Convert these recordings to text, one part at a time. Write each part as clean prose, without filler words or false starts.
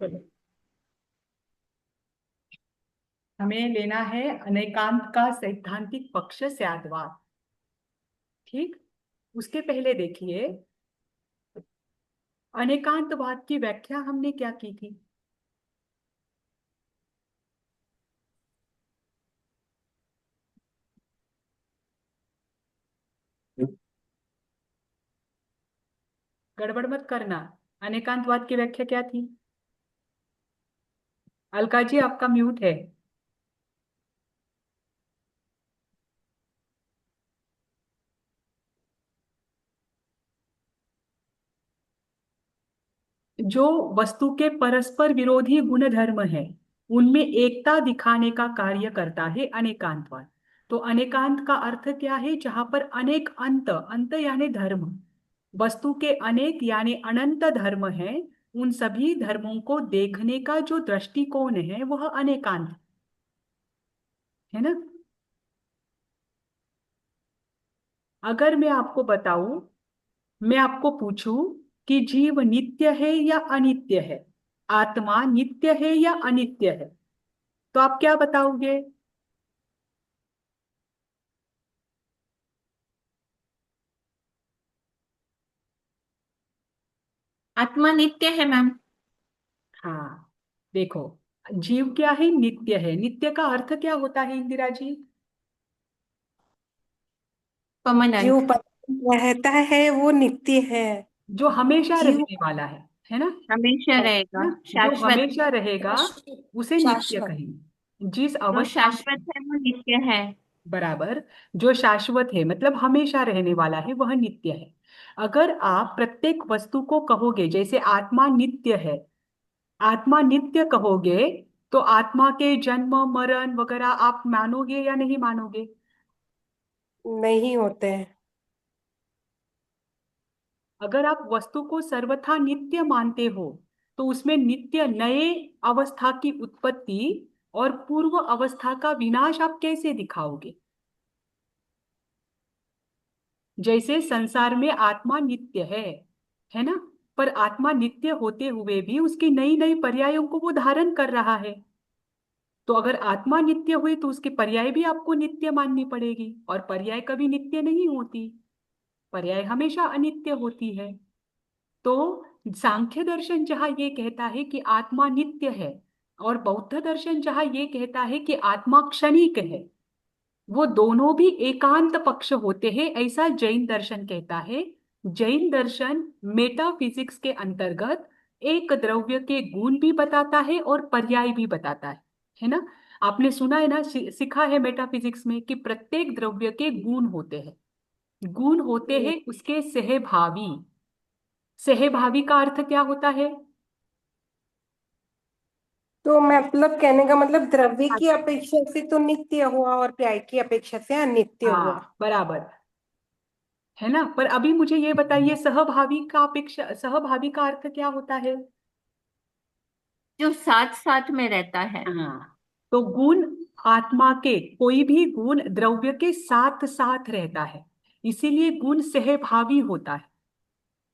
चलो, हमें लेना है अनेकांत का सैद्धांतिक पक्ष स्याद्वाद। ठीक। उसके पहले देखिए, अनेकांतवाद की व्याख्या हमने क्या की थी। गड़बड़ मत करना। अनेकांतवाद की व्याख्या क्या थी। अलका जी, आपका म्यूट है। जो वस्तु के परस्पर विरोधी गुण धर्म है, उनमें एकता दिखाने का कार्य करता है अनेकांतवाद। तो अनेकांत का अर्थ क्या है, जहां पर अनेक अंत, अंत यानी धर्म, वस्तु के अनेक यानी अनंत धर्म है, उन सभी धर्मों को देखने का जो दृष्टिकोण है वह अनेकांत है ना। अगर मैं आपको बताऊं, मैं आपको पूछूं कि जीव नित्य है या अनित्य है, आत्मा नित्य है या अनित्य है, तो आप क्या बताओगे। आत्मा नित्य है मैम। हाँ, देखो, जीव क्या है, नित्य है। नित्य का अर्थ क्या होता है इंदिरा जी। परमानेंट। जो परम रहता है वो नित्य है। जो हमेशा जीव रहने वाला है ना। हमेशा है रहेगा, ना, जो शाश्वत। हमेशा रहेगा शाश्वत। उसे नित्य शाश्वत। कहेंगे। जिस जो अवस्था शाश्वत में, है वो नित्य है। बराबर, जो शाश्वत है मतलब हमेशा रहने वाला है वह नित्य है। अगर आप प्रत्येक वस्तु को कहोगे, जैसे आत्मा नित्य है, आत्मा नित्य कहोगे, तो आत्मा के जन्म मरण वगैरह आप मानोगे या नहीं मानोगे। नहीं होते हैं। अगर आप वस्तु को सर्वथा नित्य मानते हो, तो उसमें नित्य नए अवस्था की उत्पत्ति और पूर्व अवस्था का विनाश आप कैसे दिखाओगे। जैसे संसार में आत्मा नित्य है ना, पर आत्मा नित्य होते हुए भी उसकी नई नई पर्यायों को वो धारण कर रहा है। तो अगर आत्मा नित्य हुई तो उसकी पर्याय भी आपको नित्य माननी पड़ेगी, और पर्याय कभी नित्य नहीं होती, पर्याय हमेशा अनित्य होती है। तो सांख्य दर्शन जहां ये कहता है कि आत्मा नित्य है, और बौद्ध दर्शन जहां ये कहता है कि आत्मा क्षणिक है, वो दोनों भी एकांत पक्ष होते हैं, ऐसा जैन दर्शन कहता है। जैन दर्शन मेटाफिजिक्स के अंतर्गत एक द्रव्य के गुण भी बताता है और पर्याय भी बताता है ना। आपने सुना है ना, सीखा है मेटाफिजिक्स में कि प्रत्येक द्रव्य के गुण होते हैं। गुण होते हैं उसके सहभावी। सहभावी का अर्थ क्या होता है। तो मतलब कहने का मतलब द्रव्य की अपेक्षा से तो नित्य हुआ और पर्याय की अपेक्षा से अनित्य हुआ। हाँ, बराबर, है ना। पर अभी मुझे ये बताइए, सहभावी का अपेक्षा, सहभावी का अर्थ क्या होता है। जो साथ साथ में रहता है। हाँ, तो गुण, आत्मा के कोई भी गुण द्रव्य के साथ साथ रहता है, इसीलिए गुण सहभावी होता है।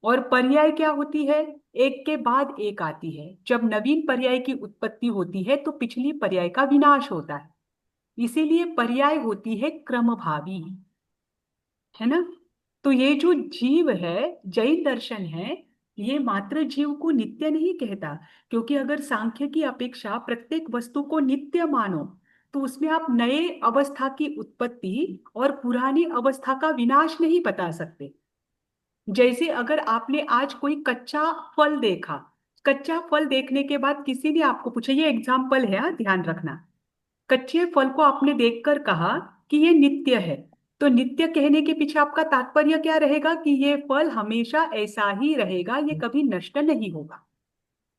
और पर्याय क्या होती है, एक के बाद एक आती है। जब नवीन पर्याय की उत्पत्ति होती है तो पिछली पर्याय का विनाश होता है, इसीलिए पर्याय होती है क्रमभावी, है ना। तो ये जो जीव है, जैन दर्शन है, ये मात्र जीव को नित्य नहीं कहता, क्योंकि अगर सांख्य की अपेक्षा प्रत्येक वस्तु को नित्य मानो, तो उसमें आप नए अवस्था की उत्पत्ति और पुरानी अवस्था का विनाश नहीं बता सकते। जैसे अगर आपने आज कोई कच्चा फल देखा, कच्चा फल देखने के बाद किसी ने आपको पूछा, ये एग्जाम्पल है, हाँ, ध्यान रखना। कच्चे फल को आपने देखकर कहा कि ये नित्य है, तो नित्य कहने के पीछे आपका तात्पर्य क्या रहेगा कि ये फल हमेशा ऐसा ही रहेगा, ये कभी नष्ट नहीं होगा,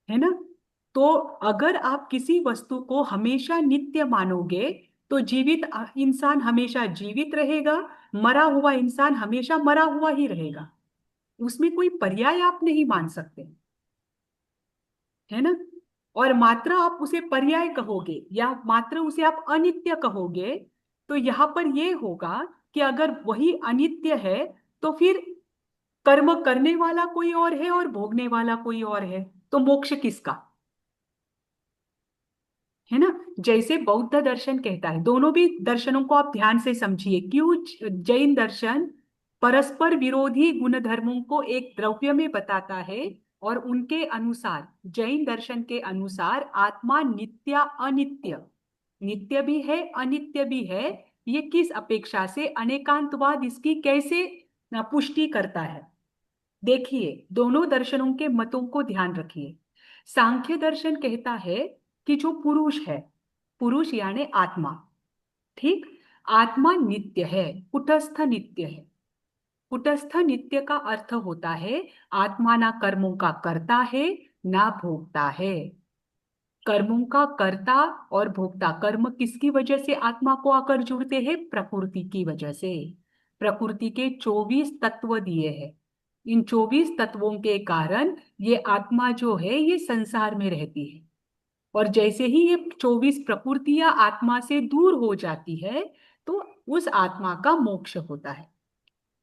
है ना। तो अगर आप किसी वस्तु को हमेशा नित्य मानोगे, तो जीवित इंसान हमेशा जीवित रहेगा, मरा हुआ इंसान हमेशा मरा हुआ ही रहेगा। उसमें कोई पर्याय आप नहीं मान सकते, है ना। और मात्र आप उसे पर्याय कहोगे या मात्र उसे आप अनित्य कहोगे, तो यहां पर यह होगा कि अगर वही अनित्य है, तो फिर कर्म करने वाला कोई और है और भोगने वाला कोई और है, तो मोक्ष किसका। है ना। जैसे बौद्ध दर्शन कहता है, दोनों भी दर्शनों को आप ध्यान से समझिए, क्यों जैन दर्शन परस्पर विरोधी गुणधर्मों को एक द्रव्य में बताता है, और उनके अनुसार, जैन दर्शन के अनुसार आत्मा नित्य अनित्य, नित्य भी है अनित्य भी है, ये किस अपेक्षा से, अनेकांतवाद इसकी कैसे पुष्टि करता है। देखिए, दोनों दर्शनों के मतों को ध्यान रखिए। सांख्य दर्शन कहता है कि जो पुरुष है, पुरुष यानी आत्मा, ठीक, आत्मा नित्य है, कुटस्थ नित्य है। कुटस्थ नित्य का अर्थ होता है आत्मा ना कर्मों का करता है ना भोगता है। कर्मों का कर्ता और भोक्ता, कर्म किसकी वजह से आत्मा को आकर जुड़ते हैं? प्रकृति की वजह से। प्रकृति के 24 तत्व दिए हैं, इन 24 तत्वों के कारण ये आत्मा जो है ये संसार में रहती है। और जैसे ही ये 24 प्रकृतियां आत्मा से दूर हो जाती है तो उस आत्मा का मोक्ष होता है।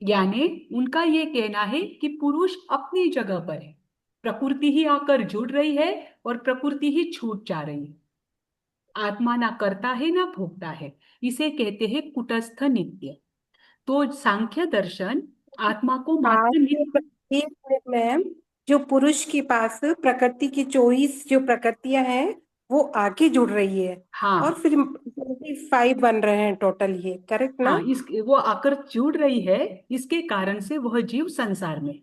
यानी उनका ये कहना है कि पुरुष अपनी जगह पर है, प्रकृति ही आकर जुड़ रही है और प्रकृति ही छूट जा रही है। आत्मा ना करता है ना भोगता है, इसे कहते हैं कुटस्थ नित्य। तो सांख्य दर्शन आत्मा को पास मात्र नित्य। एक मिनट मैम, जो पुरुष के पास प्रकृति की 24 जो प्रकृतियां हैं वो आगे जुड़ रही है, और हाँ, फिर 25 बन रहे हैं टोटल, ये करेक्ट ना? हाँ, इस वो आकर जुड़ रही है, इसके कारण से वह जीव संसार में,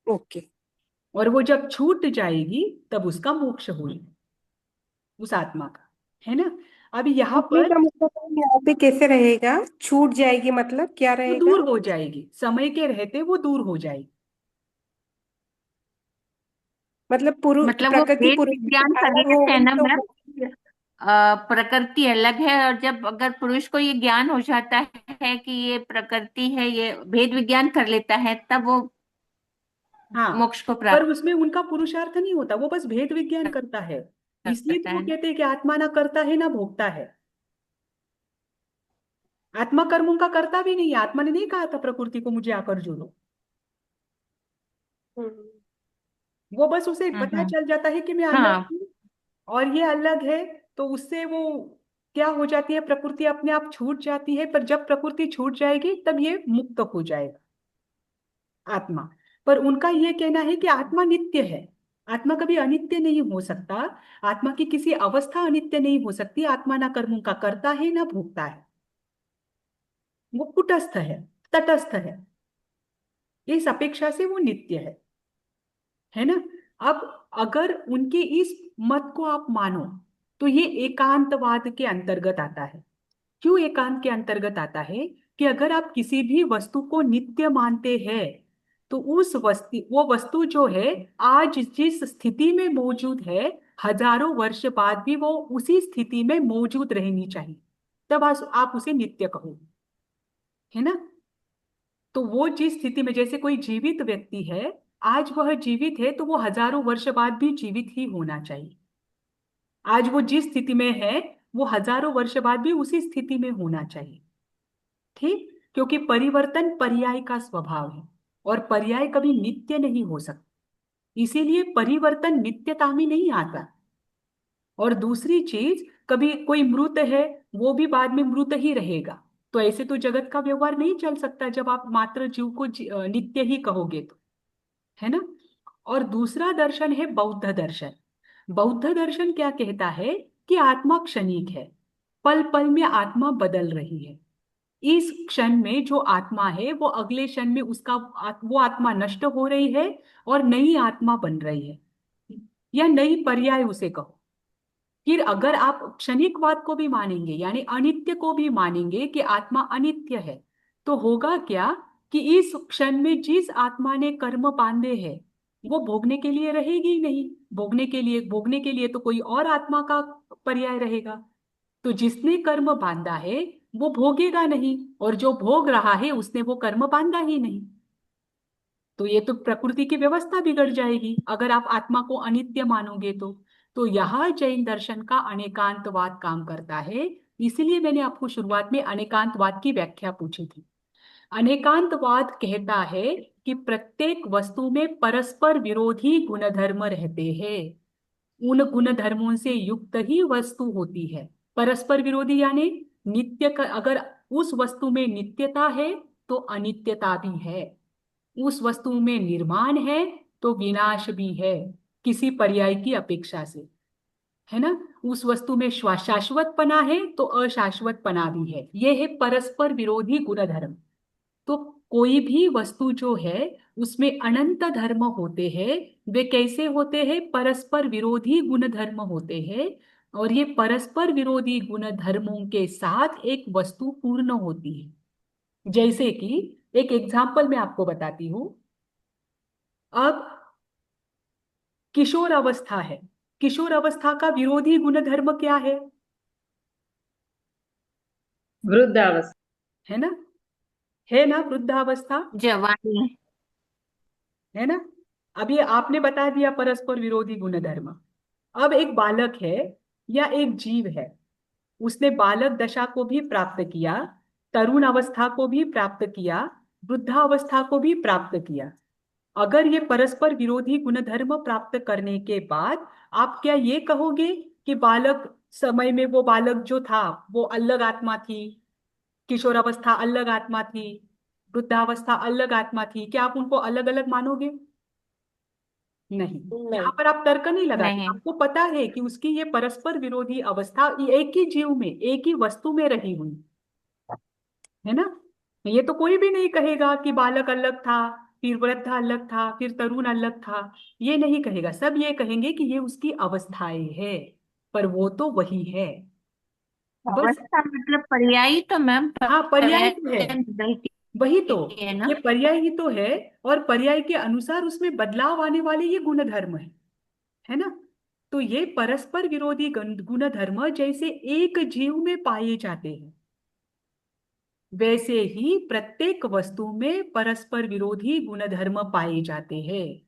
ओके। और वो जब छूट जाएगी तब उसका मोक्ष होगा, उस आत्मा का, है ना। अब यहाँ छूटने पर का मतलब यहाँ पे कैसे रहेगा? छूट जाएगी मतलब क्या वो रहेगा? दूर हो जाएगी, समय के रहते वो दूर हो जाएगी। मतलब पुरुष मतलब वो प्रकृति भेद पुरुष से विज्ञान कर अलग हो लेते हैं गई ना तो मैम। प्रकृति अलग है, और जब अगर पुरुष को ये ज्ञान हो जाता है कि ये प्रकृति है, ये भेद विज्ञान कर लेता है, तब वो हाँ, मोक्ष को पर प्राप्त उसमें उनका पुरुषार्थ नहीं होता, वो बस भेद विज्ञान करता है। इसलिए करता तो वो है। कहते हैं कि आत्मा ना करता है ना भोगता है। आत्मा कर्मों का करता भी नहीं है, आत्मा ने नहीं कहा था प्रकृति को मुझे आकर जोड़ो। हम्म। वो बस उसे पता हम्म। चल जाता है कि मैं अलग हाँ। हूँ और ये अलग है, तो उससे वो क्या हो जाती है, प्रकृति अपने आप छूट जाती है। पर जब प्रकृति छूट जाएगी तब ये मुक्त हो जाएगा आत्मा। पर उनका ये कहना है कि आत्मा नित्य है, आत्मा कभी अनित्य नहीं हो सकता, आत्मा की किसी अवस्था अनित्य नहीं हो सकती। आत्मा ना कर्मों का करता है ना भोगता है, वो कुटस्थ है, तटस्थ है, इस अपेक्षा से वो नित्य है ना। अब अगर उनके इस मत को आप मानो तो ये एकांतवाद के अंतर्गत आता है। क्यों एकांत के अंतर्गत आता है? कि अगर आप किसी भी वस्तु को नित्य मानते हैं तो उस वस्तु, वो वस्तु जो है आज जिस स्थिति में मौजूद है, हजारों वर्ष बाद भी वो उसी स्थिति में मौजूद रहनी चाहिए, तब आप उसे नित्य कहोगे, है ना। तो वो जिस स्थिति में, जैसे कोई जीवित व्यक्ति है, आज वह जीवित है तो वो हजारों वर्ष बाद भी जीवित ही होना चाहिए। आज वो जिस स्थिति में है वो हजारों वर्ष बाद भी उसी स्थिति में होना चाहिए, ठीक। क्योंकि परिवर्तन पर्याय का स्वभाव है और पर्याय कभी नित्य नहीं हो सकता, इसीलिए परिवर्तन नित्यता में नहीं आता। और दूसरी चीज, कभी कोई मृत है वो भी बाद में मृत ही रहेगा, तो ऐसे तो जगत का व्यवहार नहीं चल सकता जब आप मात्र जीव को नित्य ही कहोगे तो, है ना। और दूसरा दर्शन है बौद्ध दर्शन। बौद्ध दर्शन क्या कहता है? कि आत्मा क्षणिक है, पल पल में आत्मा बदल रही है। इस क्षण में जो आत्मा है वो अगले क्षण में वो आत्मा नष्ट हो रही है और नई आत्मा बन रही है, या नई पर्याय उसे कहो। फिर अगर आप क्षणिकवाद को भी मानेंगे यानी अनित्य को भी मानेंगे कि आत्मा अनित्य है, तो होगा क्या कि इस क्षण में जिस आत्मा ने कर्म बांधे हैं वो भोगने के लिए रहेगी ही नहीं। भोगने के लिए तो कोई और आत्मा का पर्याय रहेगा। तो जिसने कर्म बांधा है वो भोगेगा नहीं, और जो भोग रहा है उसने वो कर्म बांधा ही नहीं। तो ये तो प्रकृति की व्यवस्था बिगड़ जाएगी अगर आप आत्मा को अनित्य मानोगे तो यह जैन दर्शन का अनेकांतवाद काम करता है। इसलिए मैंने आपको शुरुआत में अनेकांतवाद की व्याख्या पूछी थी। अनेकांतवाद कहता है कि प्रत्येक वस्तु में परस्पर विरोधी गुणधर्म रहते हैं। उन गुण धर्मों से युक्त ही वस्तु होती है। परस्पर विरोधी यानी अगर उस वस्तु में नित्यता है तो अनित्यता भी है, उस वस्तु में निर्माण है तो विनाश भी है, किसी पर्याय की अपेक्षा से, है ना। उस वस्तु में शाश्वतपना है तो अशाश्वतपना भी है। यह है परस्पर विरोधी गुण धर्म। तो कोई भी वस्तु जो है उसमें अनंत धर्म होते हैं। वे कैसे होते हैं? परस्पर विरोधी गुण धर्म होते हैं। और ये परस्पर विरोधी गुण धर्मों के साथ एक वस्तु पूर्ण होती है। जैसे कि एक एग्जाम्पल मैं आपको बताती हूं। अब किशोर अवस्था है, किशोर अवस्था का विरोधी गुण धर्म क्या वृद्धावस्था। है ना? है ना, वृद्धावस्था, जवानी। है ना। अब ये आपने बता दिया परस्पर विरोधी गुण धर्म। अब एक बालक है या एक जीव है, उसने बालक दशा को भी प्राप्त किया, तरुण अवस्था को भी प्राप्त किया, वृद्धावस्था को भी प्राप्त किया। अगर ये परस्पर विरोधी गुण धर्म प्राप्त करने के बाद आप क्या ये कहोगे कि बालक समय में वो बालक जो था वो अलग आत्मा थी, किशोरावस्था अलग आत्मा थी, वृद्धावस्था अलग आत्मा थी? क्या आप उनको अलग अलग मानोगे? नहीं। नहीं। यहाँ पर आप तर्क नहीं लगाते, नहीं। आपको पता है कि उसकी ये परस्पर विरोधी अवस्था ये एक ही जीव में, एक ही वस्तु में रही हुई, है ना। ये तो कोई भी नहीं कहेगा कि बालक अलग था, फिर वृद्ध अलग था, फिर तरुण अलग था। ये नहीं कहेगा, सब ये कहेंगे कि ये उसकी अवस्थाएं है, पर वो तो वही है। बस। अवस्था मतलब पर्यायी तो मैम, हाँ, पर्याय पर्याय तो है, गलती वही तो। है ये ना। पर्याय ही तो है, और पर्याय के अनुसार उसमें बदलाव आने वाले ये गुण धर्म है ना। तो ये परस्पर विरोधी गुण धर्म जैसे एक जीव में पाए जाते हैं, वैसे ही प्रत्येक वस्तु में परस्पर विरोधी गुण धर्म पाए जाते हैं।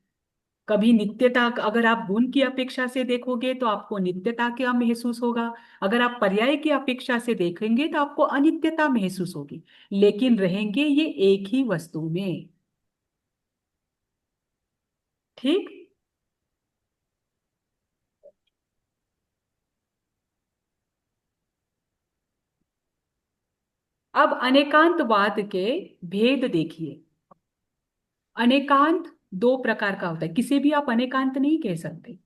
कभी नित्यता, अगर आप गुण की अपेक्षा से देखोगे तो आपको नित्यता का महसूस होगा, अगर आप पर्याय की अपेक्षा से देखेंगे तो आपको अनित्यता महसूस होगी, लेकिन रहेंगे ये एक ही वस्तु में। ठीक। अब अनेकांतवाद के भेद देखिए। अनेकांत दो प्रकार का होता है, किसी भी आप अनेकांत नहीं कह सकते।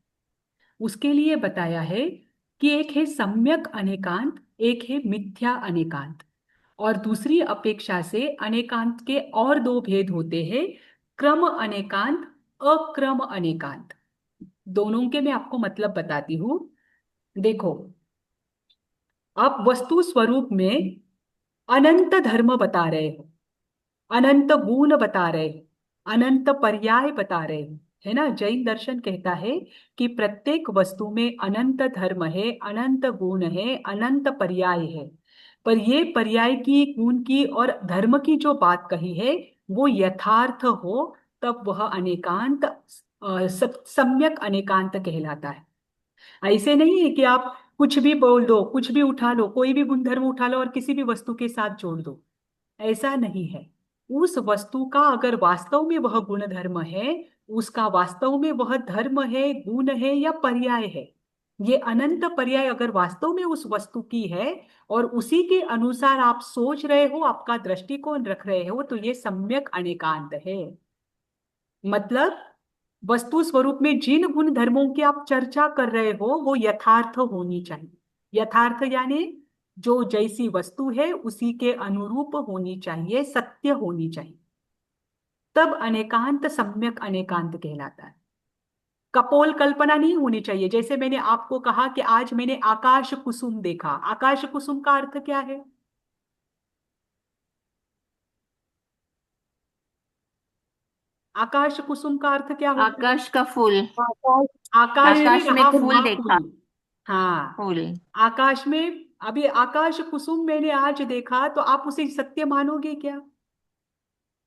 उसके लिए बताया है कि एक है सम्यक अनेकांत, एक है मिथ्या अनेकांत। और दूसरी अपेक्षा से अनेकांत के और दो भेद होते हैं, क्रम अनेकांत, अक्रम अनेकांत। दोनों के मैं आपको मतलब बताती हूं। देखो, आप वस्तु स्वरूप में अनंत धर्म बता रहे हो, अनंत गुण बता रहे हो, अनंत पर्याय बता रहे हो, है ना। जैन दर्शन कहता है कि प्रत्येक वस्तु में अनंत धर्म है, अनंत गुण है, अनंत पर्याय है। पर ये पर्याय की, गुण की और धर्म की जो बात कही है वो यथार्थ हो तब वह अनेकांत, सम्यक अनेकांत कहलाता है। ऐसे नहीं है कि आप कुछ भी बोल दो, कुछ भी उठा लो, कोई भी गुणधर्म उठा लो और किसी भी वस्तु के साथ जोड़ दो, ऐसा नहीं है। उस वस्तु का अगर वास्तव में वह गुण धर्म है, उसका वास्तव में वह धर्म है, गुण है या पर्याय है, ये अनंत पर्याय अगर वास्तव में उस वस्तु की है और उसी के अनुसार आप सोच रहे हो, आपका दृष्टिकोण रख रहे हो, तो ये सम्यक अनेकांत है। मतलब वस्तु स्वरूप में जिन गुण धर्मों की आप चर्चा कर रहे हो वो यथार्थ होनी चाहिए। यथार्थ यानी जो जैसी वस्तु है उसी के अनुरूप होनी चाहिए, सत्य होनी चाहिए, तब अनेकांत सम्यक अनेकांत कहलाता है। कपोल कल्पना नहीं होनी चाहिए। जैसे मैंने आपको कहा कि आज मैंने आकाश कुसुम देखा, आकाश कुसुम का अर्थ क्या है? आकाश कुसुम का अर्थ क्या होता है? आकाश का फूल। आकाश आकाश में आकाश में रहा फूल हुआ देखा। फूल। हाँ, फूल। आकाश में, अभी आकाश कुसुम मैंने आज देखा तो आप उसे सत्य मानोगे क्या?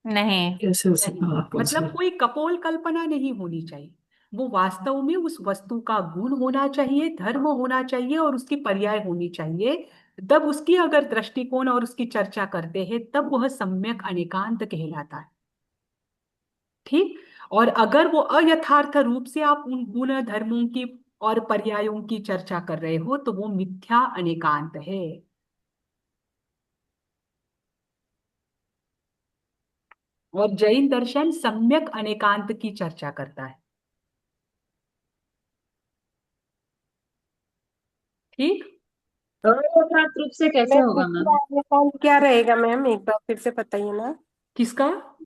नहीं। कैसे हो सकता नहीं। है आपको मतलब कोई कपोल कल्पना नहीं होनी चाहिए, वो वास्तव में उस वस्तु का गुण होना चाहिए, धर्म होना चाहिए और उसकी पर्याय होनी चाहिए। तब उसकी अगर दृष्टिकोण और उसकी चर्चा करते हैं तब वह सम्यक अनेकांत कहलाता है। ठीक। और अगर वो अयथार्थ रूप से आप उन गुण धर्मों की और पर्यायों की चर्चा कर रहे हो तो वो मिथ्या अनेकांत है। और जैन दर्शन सम्यक अनेकांत की चर्चा करता है। ठीक। यथार्थ रूप से कैसे मैम होगा मिथ्या मैम? अनेकांत क्या रहेगा मैम, एक बार फिर से बताइए ना। किसका?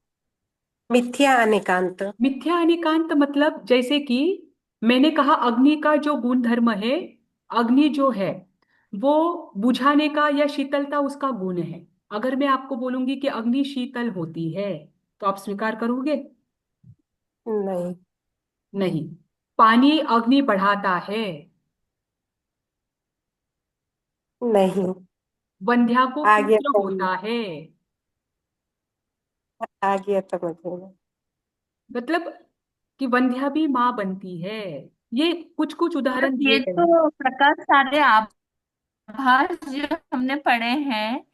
मिथ्या अनेकांत। मिथ्या अनेकांत मतलब जैसे कि मैंने कहा अग्नि का जो गुण धर्म है, अग्नि जो है वो बुझाने का या शीतलता उसका गुण है। अगर मैं आपको बोलूंगी कि अग्नि शीतल होती है तो आप स्वीकार करोगे? नहीं। नहीं। पानी अग्नि बढ़ाता है। नहीं। वंध्या को आ गया पुत्र समझ। होता है। आ गया समझ में। मतलब कि वंध्या भी माँ बनती है। ये कुछ कुछ उदाहरण ये दिए गए हैं। तो प्रकाश सारे आभास जो हमने पढ़े हैं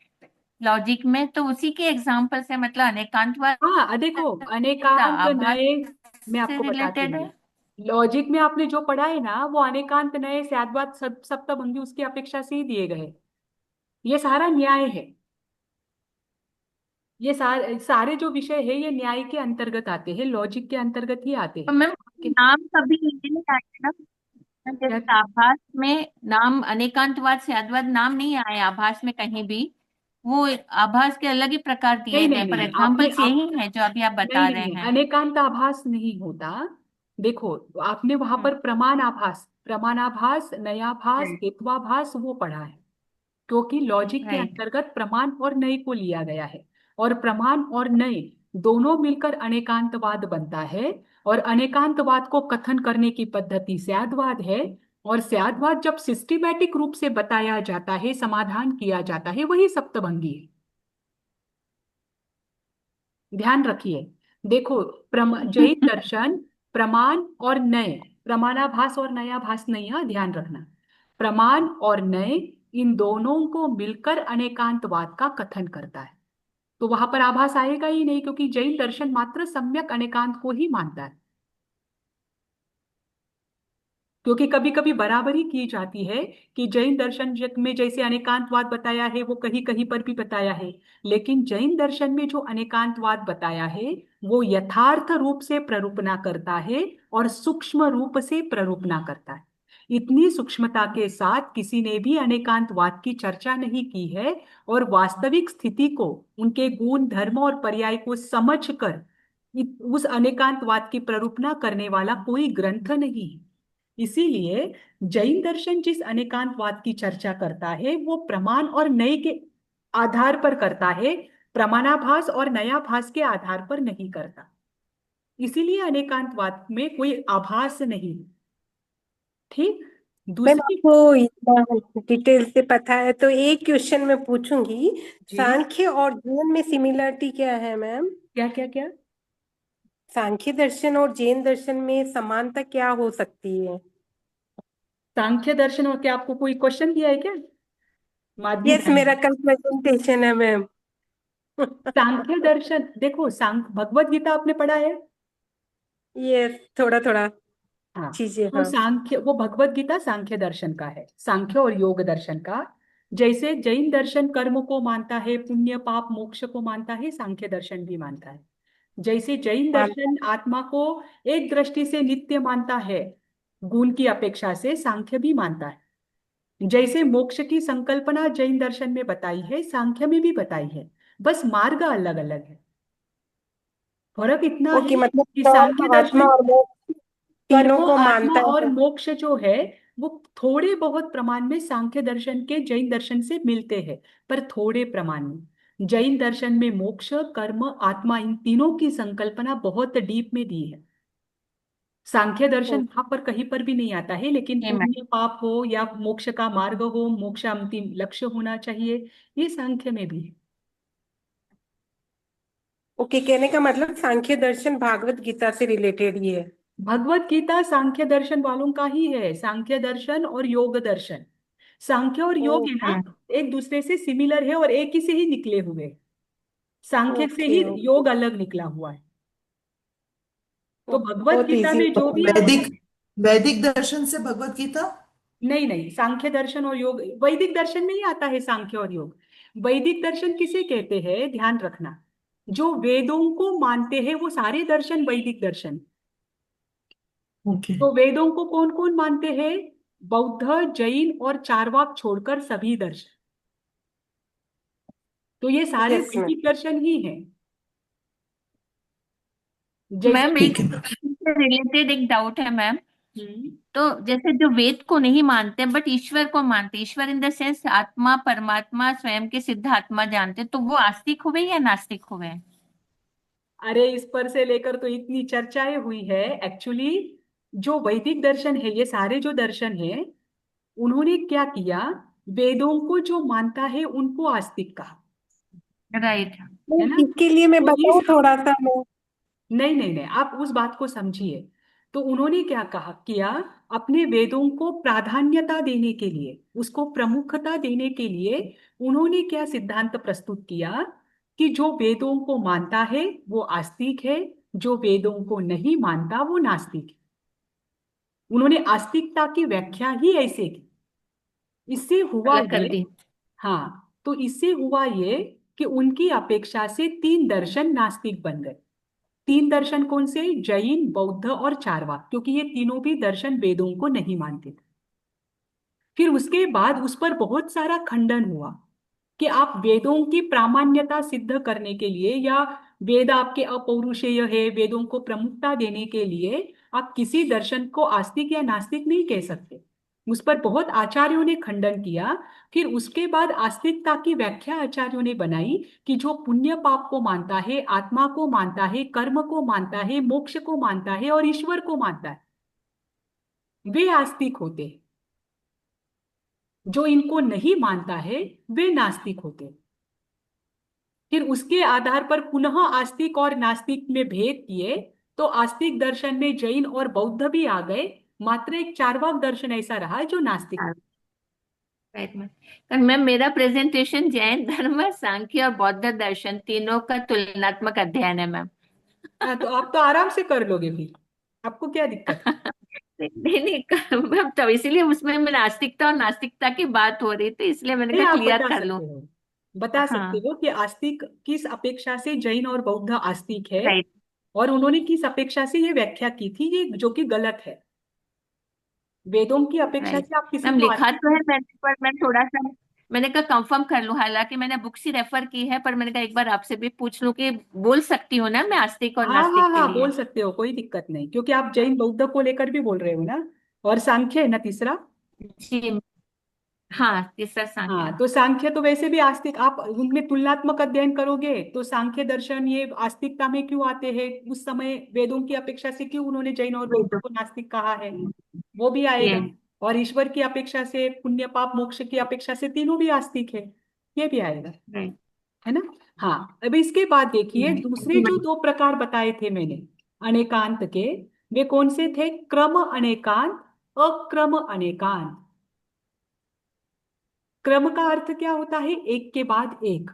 लॉजिक में, तो उसी के एग्जाम्पल से, मतलब अनेकांतवाद हाँ देखो, अनेकांत आभास नए, मैं से आपको बताती रिलेटेड हूँ। है। लॉजिक में आपने जो पढ़ा है ना, वो अनेकांत नए सद्वाद सप्तभंगी उसकी अपेक्षा से ही दिए गए। ये सारा न्याय है। ये सारे जो विषय है ये न्याय के अंतर्गत आते हैं, लॉजिक के अंतर्गत ही आते तो हैं। मैम कि- नाम कभी ये नहीं आया ना, क्या? जैसे आभास में नाम अनेकांतवाद से अद्वैत नाम नहीं आए आभास में कहीं भी। वो आभास के अलग ही प्रकार नहीं दिए नहीं गए, पर नहीं, आपने एग्जाम्पल्स आप यही है जो अभी आप नहीं बता नहीं रहे नहीं, हैं। अनेकांत आभास नहीं होता। देखो, आपने वहां हम्म। पर प्रमाणाभास, प्रमाणाभास, नयाभास, राइट। हेत्वाभास वो पढ़ा है। क्योंकि लॉजिक के राइट। अंतर्गत प्रमाण और नय को लिया गया है। और प्रमाण और नय दोनों मिलकर अनेकांतवाद बनता है। और अनेकांतवाद को कथन करने की पद्धति स्याद्वाद है। और स्याद्वाद जब सिस्टमैटिक रूप से बताया जाता है, समाधान किया जाता है, वही सप्तभंगी है। ध्यान रखिए। देखो, जैन दर्शन प्रमाण और नय, प्रमाणाभास और नयाभास नहीं, हाँ ध्यान रखना। प्रमाण और नय इन दोनों को मिलकर अनेकांतवाद का कथन करता है। तो वहां पर आभास आएगा ही नहीं, क्योंकि जैन दर्शन मात्र सम्यक अनेकांत को ही मानता है। क्योंकि कभी कभी बराबरी की जाती है कि जैन दर्शन में जैसे अनेकांतवाद बताया है वो कहीं कहीं पर भी बताया है। लेकिन जैन दर्शन में जो अनेकांतवाद बताया है वो यथार्थ रूप से प्ररूपणा करता है और सूक्ष्म रूप से प्ररूपणा करता है। इतनी सूक्ष्मता के साथ किसी ने भी अनेकांतवाद की चर्चा नहीं की है। और वास्तविक स्थिति को, उनके गुण धर्म और पर्याय को समझकर उस अनेकांतवाद की प्ररूपणा करने वाला कोई ग्रंथ नहीं है। इसीलिए जैन दर्शन जिस अनेकांतवाद की चर्चा करता है वो प्रमाण और नए के आधार पर करता है, प्रमाणाभास और नयाभास के आधार पर नहीं करता। इसीलिए अनेकांतवाद में कोई आभास नहीं। ठीक। मैम दूसरी। आपको इतना डिटेल से पता है तो एक क्वेश्चन मैं पूछूंगी। जी। सांख्य और जैन में सिमिलरिटी क्या है मैम? क्या क्या क्या? सांख्य दर्शन और जैन दर्शन में समानता क्या हो सकती है? सांख्य दर्शन, और क्या आपको कोई क्वेश्चन दिया है क्या? यस, माध्यम। मेरा कल प्रेजेंटेशन है मैम। सांख्य दर्शन, देखो भगवत गीता आपने पढ़ा है? यस, थोड़ा थोड़ा हाँ। चीजें, तो हाँ। सांख्य, वो भगवत गीता सांख्य दर्शन का है, सांख्य और योग दर्शन का। जैसे जैन दर्शन कर्म को मानता है, पुण्य पाप मोक्ष को मानता है, सांख्य दर्शन भी मानता है। जैसे जैन मान। दर्शन आत्मा को एक दृष्टि से नित्य मानता है, गुण की अपेक्षा से, सांख्य भी मानता है। जैसे मोक्ष की संकल्पना जैन दर्शन में बताई है, सांख्य में भी बताई है। बस मार्ग अलग अलग है। फर्क इतना ओके, है मतलब कि सांख्य कर्म आत्मा दर्शन और मोक्ष कर्म तीनों को आत्मा मानता और है। मोक्ष जो है वो थोड़े बहुत प्रमाण में सांख्य दर्शन के जैन दर्शन से मिलते हैं, पर थोड़े प्रमाण में। जैन दर्शन में मोक्ष, कर्म, आत्मा इन तीनों की संकल्पना बहुत डीप में दी है। सांख्य दर्शन वहां पर कहीं पर भी नहीं आता है, लेकिन ओके मैम। पुण्य पाप हो या मोक्ष का मार्ग हो, मोक्ष अंतिम लक्ष्य होना चाहिए, ये सांख्य में भी है। ओके, कहने का मतलब सांख्य दर्शन भागवत गीता से रिलेटेड ही है। भगवत गीता सांख्य दर्शन वालों का ही है, सांख्य दर्शन और योग दर्शन। सांख्य और योग है ना, ओके। एक दूसरे से सिमिलर है और एक ही से ही निकले हुए। सांख्य से ओके। ही ओके। योग अलग निकला हुआ है। तो भगवत बहुत गीता इजी, में जो भी वैदिक वैदिक दर्शन से भगवत गीता। नहीं नहीं, सांख्य दर्शन और योग वैदिक दर्शन में ही आता है, सांख्य और योग। वैदिक दर्शन किसे कहते हैं, ध्यान रखना। जो वेदों को मानते हैं वो सारे दर्शन वैदिक दर्शन। ओके। तो वेदों को कौन कौन मानते हैं, बौद्ध, जैन और चारवाक छोड़कर सभी दर्शन। तो ये सारे यस मैम। वैदिक दर्शन ही हैं। जैसे मैम एक ठीक है मैम। से रिलेटेड एक डाउट है मैम। हम्म, तो जैसे जो वेद को नहीं मानते बट ईश्वर को मानते, ईश्वर इन द सेंस आत्मा, परमात्मा, स्वयं के सिद्ध आत्मा जानते, तो वो आस्तिक हुए या नास्तिक हुए? अरे इस पर से लेकर तो इतनी चर्चाएं हुई है एक्चुअली। जो वैदिक दर्शन है, ये सारे जो दर्शन है, उन्होंने क्या किया, वेदों को जो मानता है उनको आस्तिक कहा, राइट। है मैम, ना। इसके लिए मैं तो बताऊं इस थोड़ा सा मैं। नहीं नहीं नहीं, आप उस बात को समझिए। तो उन्होंने क्या कहा किया, अपने वेदों को प्राधान्यता देने के लिए, उसको प्रमुखता देने के लिए उन्होंने क्या सिद्धांत प्रस्तुत किया कि जो वेदों को मानता है वो आस्तिक है, जो वेदों को नहीं मानता वो नास्तिक है। उन्होंने आस्तिकता की व्याख्या ही ऐसे की। इससे हुआ अलग कर ये, दी। हाँ, तो इससे हुआ ये कि उनकी अपेक्षा से तीन दर्शन नास्तिक बन गए। तीन दर्शन कौन से, जैन, बौद्ध और चारवाक, क्योंकि ये तीनों भी दर्शन वेदों को नहीं मानते थे। फिर उसके बाद उस पर बहुत सारा खंडन हुआ कि आप वेदों की प्रामाण्यता सिद्ध करने के लिए, या वेद आपके अपौरुषेय है, वेदों को प्रमुखता देने के लिए आप किसी दर्शन को आस्तिक या नास्तिक नहीं कह सकते। उस पर बहुत आचार्यों ने खंडन किया। फिर उसके बाद आस्तिकता की व्याख्या आचार्यों ने बनाई कि जो पुण्य पाप को मानता है, आत्मा को मानता है, कर्म को मानता है, मोक्ष को मानता है और ईश्वर को मानता है, वे आस्तिक होते हैं। जो इनको नहीं मानता है वे नास्तिक होते हैं। फिर उसके आधार पर पुनः आस्तिक और नास्तिक में भेद किए। तो आस्तिक दर्शन में जैन और बौद्ध भी आ गए, मात्र एक चारवाक दर्शन ऐसा रहा जो नास्तिक। Right ma'am. कारण मैम मेरा प्रेजेंटेशन जैन धर्म, सांख्य और बौद्ध दर्शन तीनों का तुलनात्मक अध्ययन है मैम। हाँ, तो आप तो आराम से कर लोगे फिर, आपको क्या दिक्कत। नहीं नहीं मैम, तो इसीलिए उसमें मैं नास्तिकता और नास्तिकता की बात हो रही थी, इसलिए मैंने नहीं, कहा आप क्लियर बता कर लूं। सकते हो, बता सकते हाँ। हो कि आस्तिक किस अपेक्षा से जैन और बौद्ध आस्तिक है, राइट। और उन्होंने किस अपेक्षा से ये व्याख्या की थी, ये जो कि गलत है। वेदों की अपेक्षा राइट से आप किसी मैम, को लिखा आस्तिक तो है नहीं। मैंने, पर मैं थोड़ा सा, मैंने कहा कंफर्म कर लूं, हालांकि मैंने बुक्स ही रेफर की है, पर मैंने कहा एक बार आपसे भी पूछ लूं कि बोल सकती हूँ ना मैं आस्तिक और हाँ हाँ नास्तिक के हाँ, बोल लिए? सकते हो, कोई दिक्कत नहीं, क्योंकि आप जैन बौद्ध को लेकर भी बोल रहे हो ना। और सांख्य है ना तीसरा। जी। हाँ, तीसरा सांख्य हाँ, है। तो सांख्य तो वैसे भी आस्तिक, आप उनमें तुलनात्मक अध्ययन करोगे तो सांख्य दर्शन ये आस्तिकता में क्यों आते हैं, उस समय वेदों की अपेक्षा से क्यों उन्होंने जैन और वही बौद्ध तो। को नास्तिक कहा है, वो भी ये। आएगा। और ईश्वर की अपेक्षा से, पुण्य पाप मोक्ष की अपेक्षा से तीनों भी आस्तिक है, ये भी आएगा, राइट। है ना। हाँ, अब इसके बाद देखिए दूसरे जो दो प्रकार बताए थे मैंने अनेकांत के, वे कौन से थे, क्रम अनेकांत, अक्रम अनेकांत। क्रम का अर्थ क्या होता है, एक के बाद एक,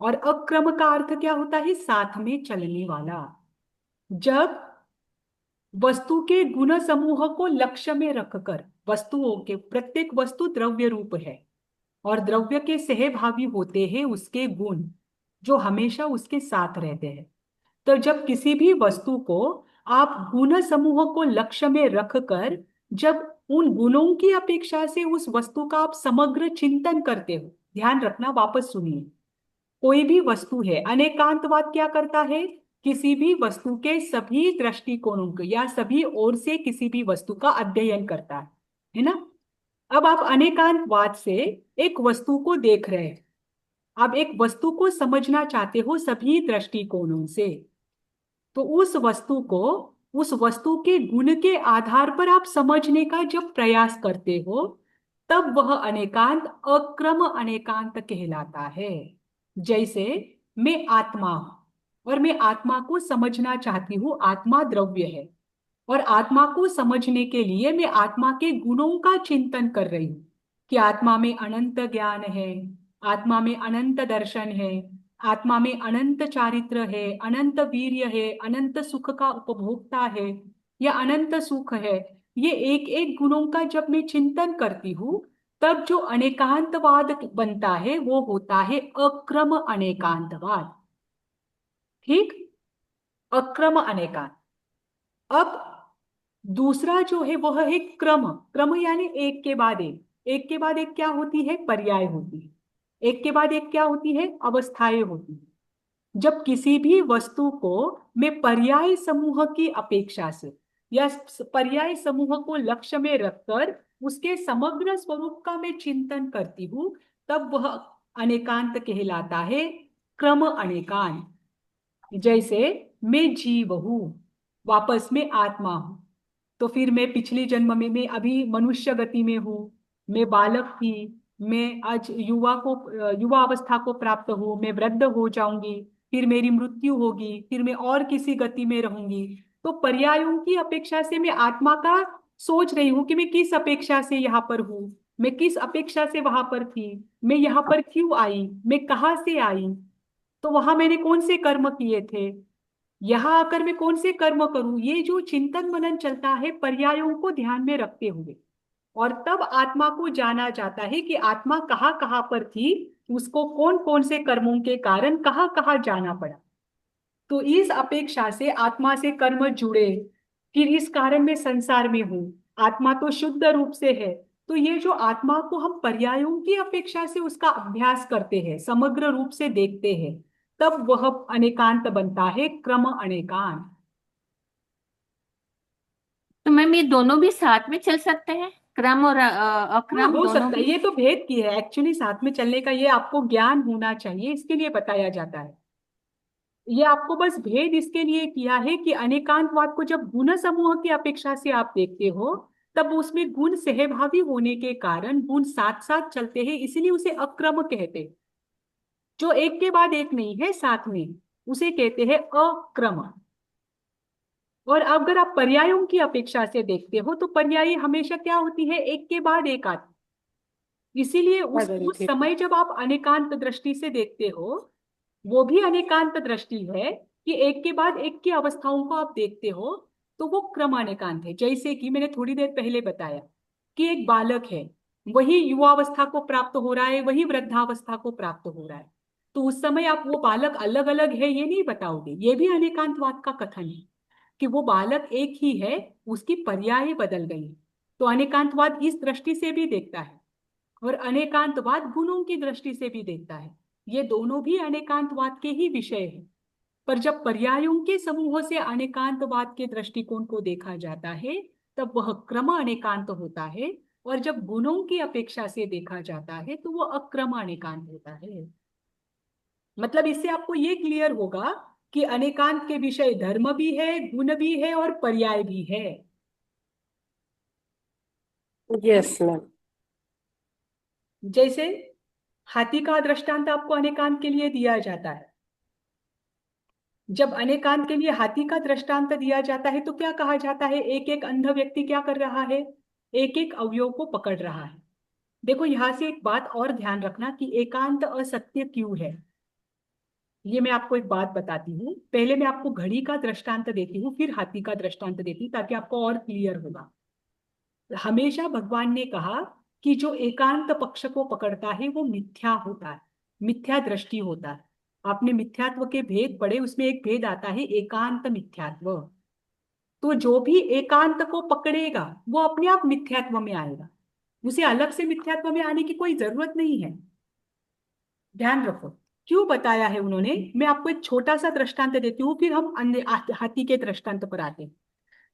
और अक्रम का अर्थ क्या होता है, साथ में चलने वाला। जब वस्तु के गुण समूह को लक्ष्य में रखकर, वस्तुओं के प्रत्येक वस्तु द्रव्य रूप है, और द्रव्य के सहभागी होते हैं उसके गुण, जो हमेशा उसके साथ रहते हैं। तो जब किसी भी वस्तु को आप गुण समूह को लक्ष्य में रखकर, जब उन गुणों की अपेक्षा से उस वस्तु का आप समग्र चिंतन करते हो, ध्यान रखना, वापस सुनिए। कोई भी वस्तु है, अनेकांतवाद क्या करता है, किसी भी वस्तु के सभी दृष्टिकोणों को या सभी ओर से किसी भी वस्तु का अध्ययन करता है ना। अब आप अनेकांतवाद से एक वस्तु को देख रहे हैं, आप एक वस्तु को समझना चाहते हो सभी दृष्टिकोणों से। तो उस वस्तु के गुण के आधार पर आप समझने का जब प्रयास करते हो, तब वह अनेकांत अक्रम अनेकांत कहलाता है। जैसे मैं आत्मा हूं और मैं आत्मा को समझना चाहती हूँ, आत्मा द्रव्य है, और आत्मा को समझने के लिए मैं आत्मा के गुणों का चिंतन कर रही हूँ कि आत्मा में अनंत ज्ञान है, आत्मा में अनंत दर्शन है, आत्मा में अनंत चारित्र है, अनंत वीर्य है, अनंत सुख का उपभोक्ता है। या अनंत सुख है, ये एक एक गुणों का जब मैं चिंतन करती हूँ, तब जो अनेकांतवाद बनता है वो होता है अक्रम अनेकांतवाद। ठीक, अक्रम अनेकांत। अब दूसरा जो है वह है क्रम। क्रम यानी एक के बाद एक के बाद एक क्या होती है, पर्याय होती है। एक के बाद एक क्या होती है, अवस्थाएं होती है। जब किसी भी वस्तु को मैं पर्याय समूह की अपेक्षा से या पर्याय समूह को लक्ष्य में रखकर उसके समग्र स्वरूप का मैं चिंतन करती हूँ, तब वह अनेकांत कहलाता है, क्रम अनेकांत। जैसे मैं जीव हूं, वापस में आत्मा हूं, तो फिर मैं पिछले जन्म में मैं अभी मनुष्य गति में हूँ, मैं बालक थी, मैं आज युवा अवस्था को प्राप्त हूँ, मैं वृद्ध हो जाऊंगी, फिर मेरी मृत्यु होगी, फिर मैं और किसी गति में रहूंगी। तो पर्यायों की अपेक्षा से मैं आत्मा का सोच रही हूँ कि मैं किस अपेक्षा से यहाँ पर हूँ, मैं किस अपेक्षा से वहां पर थी, मैं यहाँ पर क्यों आई, मैं कहाँ से आई, तो वहां मैंने कौन से कर्म किए थे, यहाँ आकर मैं कौन से कर्म करूं। ये जो चिंतन मनन चलता है पर्यायों को ध्यान में रखते हुए, और तब आत्मा को जाना जाता है कि आत्मा कहाँ कहाँ पर थी, उसको कौन कौन से कर्मों के कारण कहाँ कहाँ जाना पड़ा। तो इस अपेक्षा से आत्मा से कर्म जुड़े, फिर इस कारण मैं संसार में हूं, आत्मा तो शुद्ध रूप से है। तो ये जो आत्मा को हम पर्यायों की अपेक्षा से उसका अभ्यास करते हैं, समग्र रूप से देखते हैं, तब वह अनेकांत बनता है, क्रम अनेकांत। तो मैम ये दोनों भी साथ में चल सकते हैं, क्रम और हाँ, अक्रम हो दोनों सकता है, भी? ये तो भेद की है एक्चुअली, साथ में चलने का ये आपको ज्ञान होना चाहिए, इसके लिए बताया जाता है। ये आपको बस भेद इसके लिए किया है कि अनेकांतवाद को जब गुण समूह की अपेक्षा से आप देखते हो, तब उसमें गुण सहभागी होने के कारण गुण साथ साथ चलते हैं, इसीलिए उसे अक्रम कहते हैं। जो एक के बाद एक नहीं है साथ में, उसे कहते हैं अक्रम। और अगर आप पर्यायों की अपेक्षा से देखते हो तो पर्यायी हमेशा क्या होती है, एक के बाद एक आती। इसीलिए उस समय जब आप अनेकांत दृष्टि से देखते हो, वो भी अनेकांत दृष्टि है कि एक के बाद एक की अवस्थाओं को आप देखते हो, तो वो क्रमानेकांत है। जैसे कि मैंने थोड़ी देर पहले बताया कि एक बालक है, वही युवावस्था को प्राप्त हो रहा है, वही वृद्धावस्था को प्राप्त हो रहा है, तो उस समय आप वो बालक अलग अलग है ये नहीं बताओगे। ये भी अनेकांतवाद का कथन है कि वो बालक एक ही है, उसकी पर्याय बदल गई है। तो अनेकांतवाद इस दृष्टि से भी देखता है, और अनेकांतवाद गुणों की दृष्टि से भी देखता है। ये दोनों भी अनेकांतवाद के ही विषय है। पर जब पर्यायों के समूह से अनेकांतवाद के दृष्टिकोण को देखा जाता है, तब वह क्रम अनेकांत होता है, और जब गुणों की अपेक्षा से देखा जाता है तो वह अक्रम अनेकांत होता है। मतलब इससे आपको ये क्लियर होगा कि अनेकांत के विषय धर्म भी है, गुण भी है, और पर्याय भी है। Yes ma'am. जैसे हाथी का दृष्टांत आपको अनेकांत के लिए दिया जाता है। जब अनेकांत के लिए हाथी का दृष्टांत दिया जाता है तो क्या कहा जाता है, एक एक अंध व्यक्ति क्या कर रहा है, एक एक अवयव को पकड़ रहा है। देखो यहां से एक बात और ध्यान रखना कि एकांत असत्य क्यों है। ये मैं आपको एक बात बताती हूँ, पहले मैं आपको घड़ी का दृष्टांत देती हूँ, फिर हाथी का दृष्टांत देती हूँ, ताकि आपको और क्लियर होगा। हमेशा भगवान ने कहा कि जो एकांत पक्ष को पकड़ता है वो मिथ्या होता है, मिथ्या दृष्टि होता है। आपने मिथ्यात्व के भेद पढ़े, उसमें एक भेद आता है एकांत मिथ्यात्व। तो जो भी एकांत को पकड़ेगा वो अपने आप मिथ्यात्व में आएगा, उसे अलग से मिथ्यात्व में आने की कोई जरूरत नहीं है। ध्यान रखो क्यों बताया है उन्होंने। मैं आपको एक छोटा सा दृष्टांत देती हूँ, फिर हम हाथी के दृष्टांत पर आते हैं।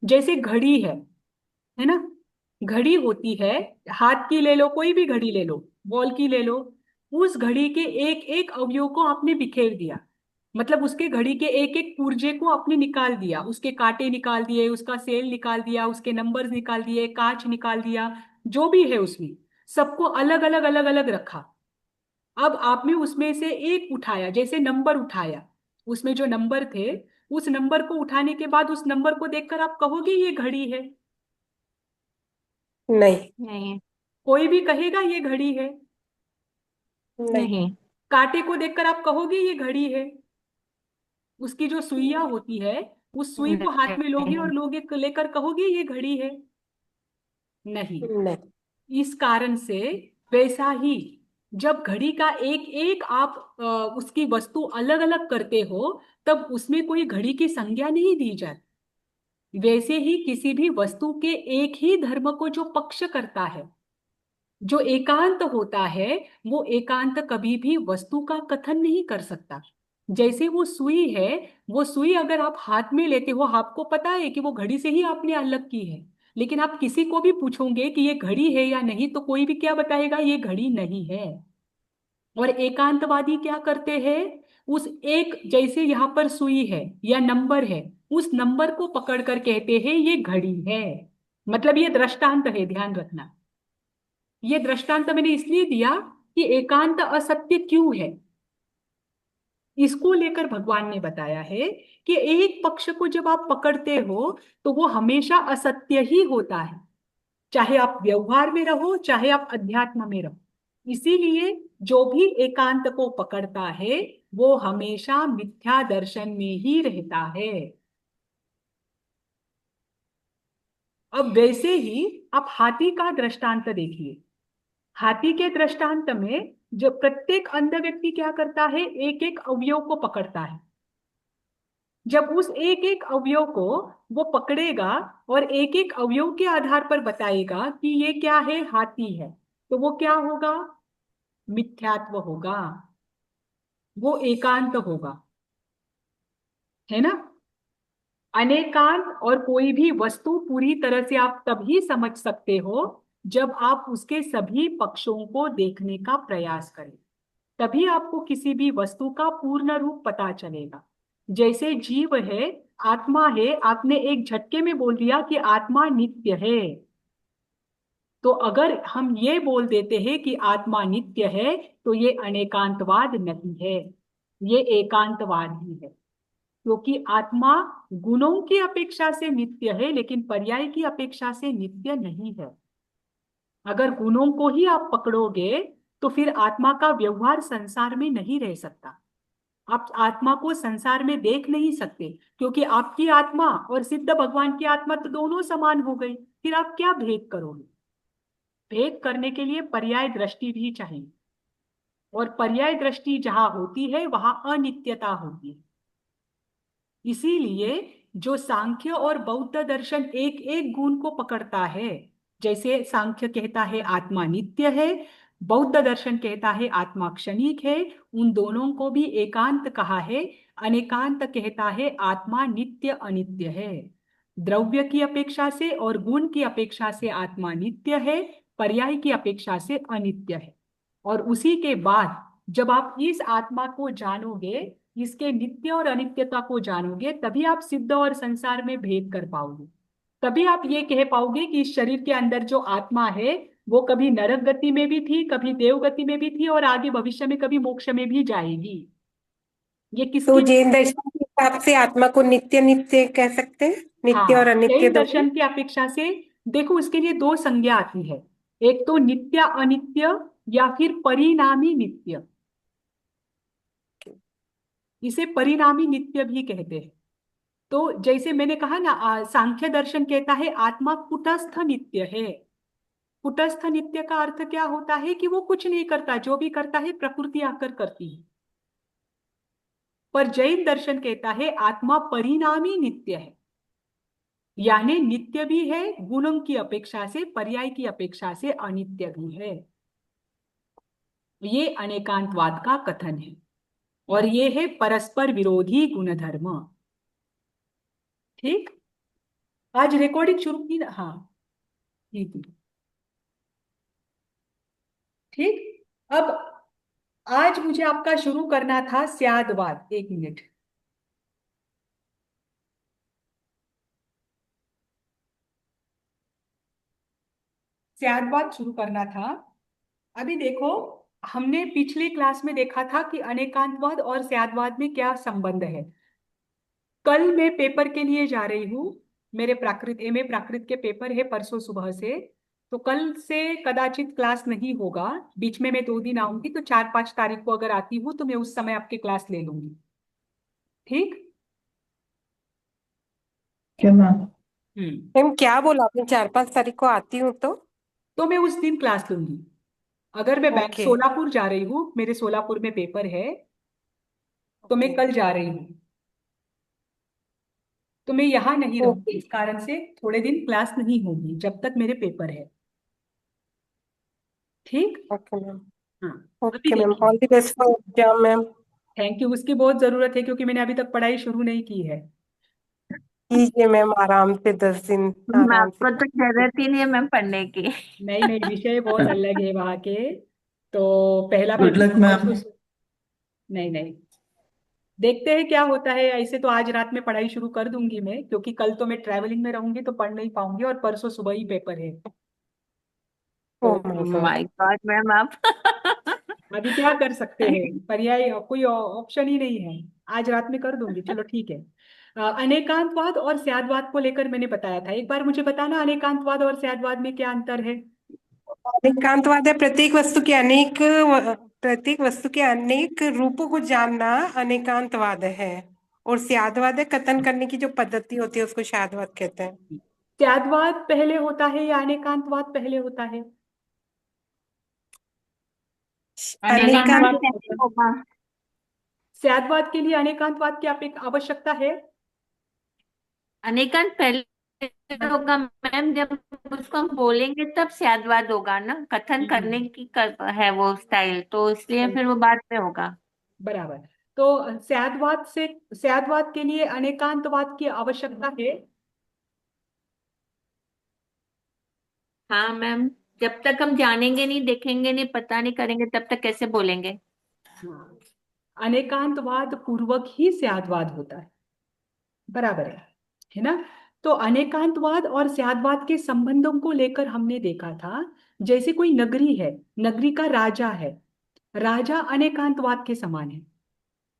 जैसे घड़ी है ना, घड़ी होती है, हाथ की ले लो, कोई भी घड़ी ले लो, वॉल की ले लो। उस घड़ी के एक एक अवयव को आपने बिखेर दिया, मतलब उसके घड़ी के एक एक पुर्जे को आपने निकाल दिया, उसके कांटे निकाल दिए, उसका सेल निकाल दिया, उसके नंबर्स निकाल दिए, कांच निकाल दिया, जो भी है उसमें सबको अलग अलग अलग अलग रखा। अब आपने उसमें से एक उठाया, जैसे नंबर उठाया, उसमें जो नंबर थे, उस नंबर को उठाने के बाद उस नंबर को देखकर आप कहोगे ये घड़ी है? नहीं। नहीं। कोई भी कहेगा ये घड़ी है? नहीं। नहीं। कांटे को देखकर आप कहोगे ये घड़ी है? उसकी जो सुइयां होती है, उस सुई को हाथ में लोगे और लोगे लेकर कहोगे ये घड़ी है? नहीं। नहीं। इस कारण से वैसा ही जब घड़ी का एक एक आप उसकी वस्तु अलग अलग करते हो, तब उसमें कोई घड़ी की संज्ञा नहीं दी जाती। वैसे ही किसी भी वस्तु के एक ही धर्म को जो पक्ष करता है, जो एकांत होता है, वो एकांत कभी भी वस्तु का कथन नहीं कर सकता। जैसे वो सुई है, वो सुई अगर आप हाथ में लेते हो, आपको पता है कि वो घड़ी से ही आपने अलग की है, लेकिन आप किसी को भी पूछोगे कि ये घड़ी है या नहीं, तो कोई भी क्या बताएगा, ये घड़ी नहीं है। और एकांतवादी क्या करते हैं, उस एक, जैसे यहाँ पर सुई है या नंबर है, उस नंबर को पकड़कर कहते हैं ये घड़ी है। मतलब ये दृष्टांत है, ध्यान रखना। ये दृष्टांत मैंने इसलिए दिया कि एकांत असत्य क्यों है, इसको लेकर भगवान ने बताया है कि एक पक्ष को जब आप पकड़ते हो तो वो हमेशा असत्य ही होता है, चाहे आप व्यवहार में रहो, चाहे आप अध्यात्म में रहो। इसीलिए जो भी एकांत को पकड़ता है वो हमेशा मिथ्या दर्शन में ही रहता है। अब वैसे ही आप हाथी का दृष्टांत देखिए। हाथी के दृष्टांत में जो प्रत्येक अंध व्यक्ति क्या करता है, एक एक अवयव को पकड़ता है। जब उस एक एक अवयव को वो पकड़ेगा और एक एक अवयव के आधार पर बताएगा कि ये क्या है, हाथी है, तो वो क्या होगा, मिथ्यात्व होगा, वो एकांत होगा, है ना। अनेकांत और कोई भी वस्तु पूरी तरह से आप तभी समझ सकते हो जब आप उसके सभी पक्षों को देखने का प्रयास करें, तभी आपको किसी भी वस्तु का पूर्ण रूप पता चलेगा। जैसे जीव है, आत्मा है, आपने एक झटके में बोल दिया कि आत्मा नित्य है, तो अगर हम ये बोल देते हैं कि आत्मा नित्य है, तो ये अनेकांतवाद नहीं है, ये एकांतवाद ही है। क्योंकि आत्मा गुणों की अपेक्षा से नित्य है, लेकिन पर्याय की अपेक्षा से नित्य नहीं है। अगर गुणों को ही आप पकड़ोगे तो फिर आत्मा का व्यवहार संसार में नहीं रह सकता। आप आत्मा को संसार में देख नहीं सकते, क्योंकि आपकी आत्मा और सिद्ध भगवान की आत्मा तो दोनों समान हो गई। फिर आप क्या भेद करोगे? भेद करने के लिए पर्याय दृष्टि भी चाहिए, और पर्याय दृष्टि जहां होती है वहां अनित्यता होती है। इसीलिए जो सांख्य और बौद्ध दर्शन एक एक गुण को पकड़ता है, जैसे सांख्य कहता है आत्मा नित्य है, बौद्ध दर्शन कहता है आत्मा क्षणिक है, उन दोनों को भी एकांत कहा है। अनेकांत कहता है आत्मा नित्य अनित्य है। द्रव्य की अपेक्षा से और गुण की अपेक्षा से आत्मा नित्य है, पर्याय की अपेक्षा से अनित्य है। और उसी के बाद जब आप इस आत्मा को जानोगे, इसके नित्य और अनित्यता को जानोगे, तभी आप सिद्ध और संसार में भेद कर पाओगे। तभी आप ये कह पाओगे कि इस शरीर के अंदर जो आत्मा है वो कभी नरक गति में भी थी, कभी देव गति में भी थी, और आगे भविष्य में कभी मोक्ष में भी जाएगी। ये तो किसकी? जैन दर्शन के हिसाब से आत्मा को नित्य नित्य कह सकते हैं, नित्य और हाँ, अनित्य जैन दोनों। दर्शन की अपेक्षा से देखो, इसके लिए दो संज्ञा आती है, एक तो नित्य अनित्य या फिर परिणामी नित्य। इसे परिणामी नित्य भी कहते हैं। तो जैसे मैंने कहा ना, सांख्य दर्शन कहता है आत्मा कुटस्थ नित्य है। कुटस्थ नित्य का अर्थ क्या होता है कि वो कुछ नहीं करता, जो भी करता है प्रकृति आकर करती है। पर जैन दर्शन कहता है आत्मा परिणामी नित्य है, यानी नित्य भी है गुणों की अपेक्षा से, पर्याय की अपेक्षा से अनित्य भी है। ये अनेकांतवाद का कथन है, और ये है परस्पर विरोधी गुणधर्म। ठीक, आज रिकॉर्डिंग शुरू की ना? हाँ, ठीक है। ठीक, अब आज मुझे आपका शुरू करना था स्यादवाद। एक मिनट, स्यादवाद शुरू करना था। अभी देखो, हमने पिछली क्लास में देखा था कि अनेकांतवाद और स्यादवाद में क्या संबंध है। कल मैं पेपर के लिए जा रही हूँ, मेरे प्राकृत एमए प्राकृत के पेपर है परसों सुबह से, तो कल से कदाचित क्लास नहीं होगा। बीच में मैं 2 दिन आऊंगी, तो 4-5 तारीख को अगर आती हूँ तो मैं उस समय आपकी क्लास ले लूंगी। ठीक, क्या मैम? मैम क्या बोला आपने, 4-5 तारीख को आती हूँ तो मैं उस दिन क्लास लूंगी। अगर मैं बैंक ओके। सोलापुर जा रही हूँ, मेरे सोलापुर में पेपर है, तो मैं ओके। कल जा रही हूँ। तो मैं यहाँ नहीं रहूंगी, ओके। इस कारण से थोड़े दिन क्लास नहीं होगी जब तक मेरे पेपर है। ठीक। Okay ma'am. हाँ। अभी ओके मैम, देखिए, all the best for exam ma'am. Thank you. उसकी बहुत जरूरत है क्योंकि मैंने अभी तक पढ़ाई शुरू नहीं की है। कीजिए मैम, आराम से 10 दिन आराम से। आपको तो जरूरत ही नहीं है मैम पढ़ने की। नहीं नहीं, विषय बहुत अलग है वहाँ के। तो पहला गुड पेपर लक मैम। परसों नहीं नहीं, देखते हैं क्या होता है। ऐसे तो आज रात में पढ़ाई शुरू कर दूंगी मैं, क्योंकि कल तो मैं ट्रैवलिंग में रहूंगी तो पढ़ नहीं पाऊंगी, और परसों सुबह ही पेपर है। ओ तो my God. My God ma'am आप। अभी क्या कर सकते हैं, पर्याय कोई ऑप्शन ही नहीं है। आज रात में कर दूंगी, चलो ठीक है। अनेकांतवाद और स्यादवाद को लेकर मैंने बताया था, एक बार मुझे बताना अनेकांतवाद और स्यादवाद में क्या अंतर है। एकांतवाद है प्रत्येक वस्तु के अनेक रूपों को जानना अनेकांतवाद है। और स्यादवाद है कथन करने की जो पद्धति होती है उसको स्यादवाद कहते हैं। स्यादवाद पहले होता है या अनेकांतवाद पहले होता है। अनेकांत अनेकांतवाद कैसे होगा? स्यादवाद के लिए अनेकांतवाद की आवश्यकता है। अनेकांत पहले होगा मैम, जब उसको हम बोलेंगे तब स्यादवाद होगा ना, कथन करने हम्म, की है वो स्टाइल, तो इसलिए फिर वो बाद में होगा। बराबर। तो स्यादवाद के लिए अनेकांतवाद की आवश्यकता है। हाँ मैम, जब तक हम जानेंगे नहीं, देखेंगे नहीं, पता नहीं करेंगे, तब तक कैसे बोलेंगे? हाँ, अनेकांतवाद पूर्वक ही स्यादवाद होता है। बराबर है ना। तो अनेकांतवाद और स्यादवाद के संबंधों को लेकर हमने देखा था। जैसे कोई नगरी है, नगरी का राजा है, राजा अनेकांतवाद के समान है।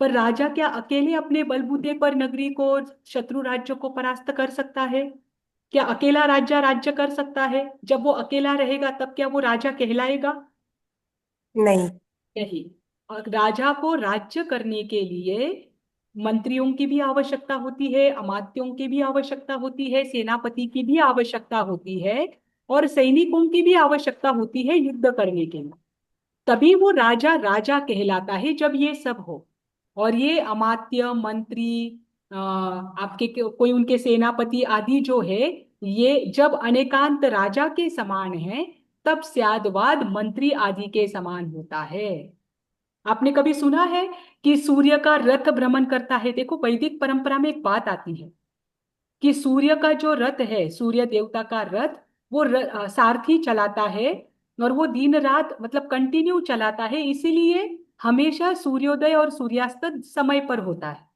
पर राजा क्या अकेले अपने बलबूते पर नगरी को, शत्रु राज्यों को परास्त कर सकता है? क्या अकेला राजा राज्य कर सकता है? जब वो अकेला रहेगा तब क्या वो राजा कहलाएगा? नहीं। नहीं। और राजा को राज्य करने के लिए मंत्रियों की भी आवश्यकता होती है, अमात्यों की भी आवश्यकता होती है, सेनापति की भी आवश्यकता होती है, और सैनिकों की भी आवश्यकता होती है युद्ध करने के लिए। तभी वो राजा राजा कहलाता है, जब ये सब हो। और ये अमात्य मंत्री, आपके कोई उनके सेनापति आदि जो है, ये जब अनेकांत राजा के समान है, तब स्यादवाद मंत्री आदि के समान होता है। आपने कभी सुना है कि सूर्य का रथ भ्रमण करता है? देखो, वैदिक परंपरा में एक बात आती है कि सूर्य का जो रथ है, सूर्य देवता का रथ, वो सारथी चलाता है, और वो दिन रात मतलब कंटिन्यू चलाता है, इसीलिए हमेशा सूर्योदय और सूर्यास्त समय पर होता है।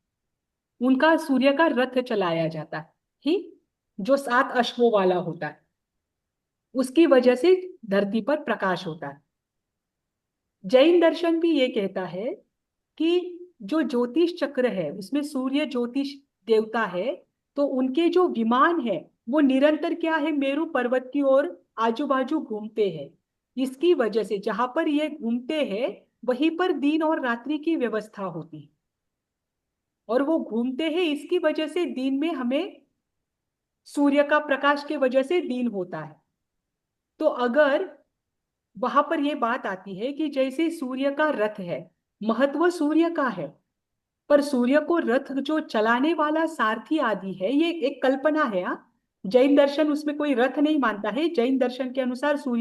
उनका सूर्य का रथ चलाया जाता है, ठीक, जो 7 अश्वों वाला होता है। उसकी वजह से धरती पर प्रकाश होता है। जैन दर्शन भी ये कहता है कि जो ज्योतिष चक्र है उसमें सूर्य ज्योतिष देवता है, तो उनके जो विमान है वो निरंतर क्या है, मेरु पर्वत की ओर आजू बाजू घूमते हैं। इसकी वजह से जहां पर ये घूमते हैं वहीं पर दिन और रात्रि की व्यवस्था होती है, और वो घूमते हैं, इसकी वजह से दिन में हमें सूर्य का प्रकाश के वजह से दिन होता है। तो अगर वहां पर ये बात आती है कि जैसे सूर्य का रथ है, महत्व सूर्य का है, पर सूर्य को रथ जो चलाने वाला सारथी आदि है ये एक कल्पना है। हाँ, जैन दर्शन उसमें कोई रथ नहीं मानता है। जैन दर्शन के अनुसार सूर्य